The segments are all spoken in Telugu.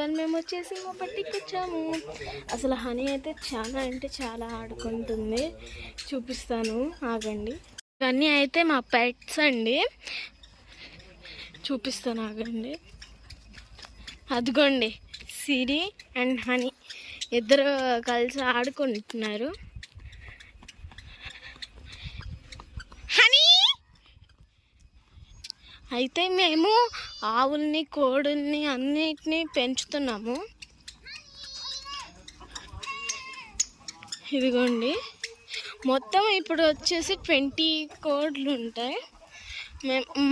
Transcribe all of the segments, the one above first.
ఇవాళ మేము వచ్చేసి మా బట్టికి వచ్చాము. అసలు హనీ అయితే చాలా అంటే చాలా ఆడుకుంటుంది. చూపిస్తాను ఆగండి. ఇవన్నీ అయితే మా పెట్స్ అండి, చూపిస్తాను ఆగండి. అదిగోండి సిరి అండ్ హనీ ఇద్దరు కలిసి ఆడుకుంటున్నారు. హనీ అయితే మేము ఆవుల్ని కోడుల్ని అన్నిటినీ పెంచుతున్నాము. ఇదిగోండి మొత్తం ఇప్పుడు వచ్చేసి 20 కోడ్లు ఉంటాయి.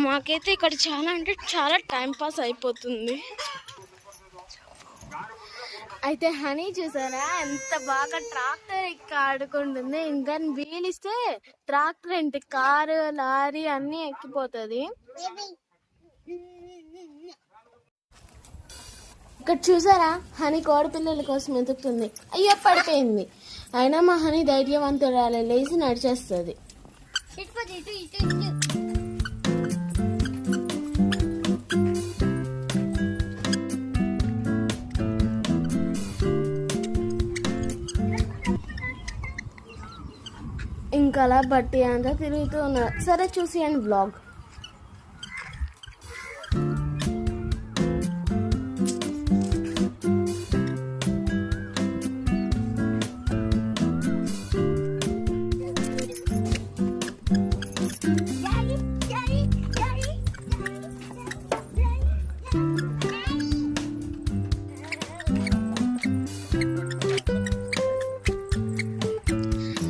మాకైతే ఇక్కడ చాలా అంటే చాలా టైంపాస్ అయిపోతుంది. అయితే హనీ చూసారా ఎంత బాగా ట్రాక్టర్ ఎక్కి ఆడుకుంటుంది. ఇంకా వీలిస్తే ట్రాక్టర్ ఏంటి కారు లారీ అన్నీ ఎక్కిపోతుంది. ఇక్కడ చూసారా హనీ కోడి పిల్లల కోసం ఎదుగుతుంది. అయ్యో పడిపోయింది. అయినా మా హనీ ధైర్యవంతురాలే, లేచి నడిచేస్తుంది. ఇంకా అలా బట్టి అంతా తిరుగుతూ ఉన్నారు. సరే చూసేయండి బ్లాగ్.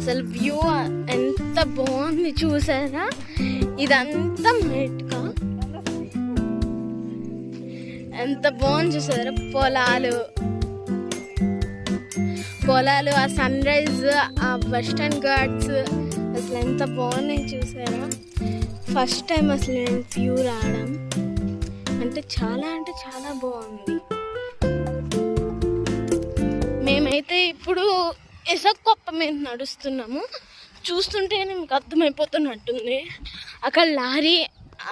అసలు వ్యూ ఎంత బాగుంది చూసారా. ఇదంతా మెట్కా ఎంత బాగుంది చూసారా. పొలాలు ఆ సన్ రైజ్ ఆ వెస్టర్న్ ఘాట్స్ అసలు ఎంత బాగున్నాయి చూసారా. ఫస్ట్ టైం అసలు నేను వ్యూ రావడం అంటే చాలా బాగుంది. మేమైతే ఇప్పుడు ఇసుకొప్ప మీద నడుస్తున్నాము. చూస్తుంటేనే మీకు అర్థమైపోతున్నట్టుంది. అక్కడ లారీ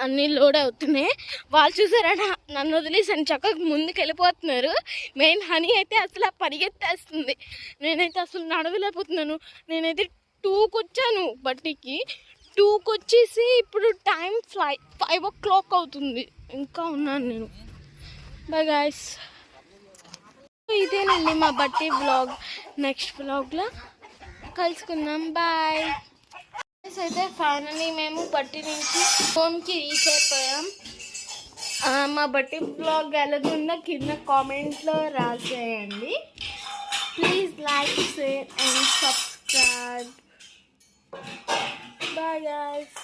అన్నీ లోడ్ అవుతున్నాయి. వాళ్ళు చూసారా నన్ను వదిలేసి అని చక్కగా ముందుకు వెళ్ళిపోతున్నారు. మెయిన్ హనీ అయితే అసలు పరిగెత్తేస్తుంది. నేనైతే అసలు నడవలేకపోతున్నాను. నేనైతే 2కి వచ్చాను బట్టికి. 2కి వచ్చేసి ఇప్పుడు టైం 5 o'clock అవుతుంది. ఇంకా ఉన్నాను నేను. బై గాయ్స్, ఇదేనండి మా బట్టి వ్లాగ్. నెక్స్ట్ వ్లాగ్లో కలుసుకుందాం. బాయ్. అయితే ఫైనల్లీ మేము బట్టి నుంచి హోమ్కి రీచ్ అయిపోయాం. మా బట్టి వ్లాగ్ ఎలాగుందో కింద కామెంట్లో రాసేయండి. Please like, share and subscribe. Bye guys.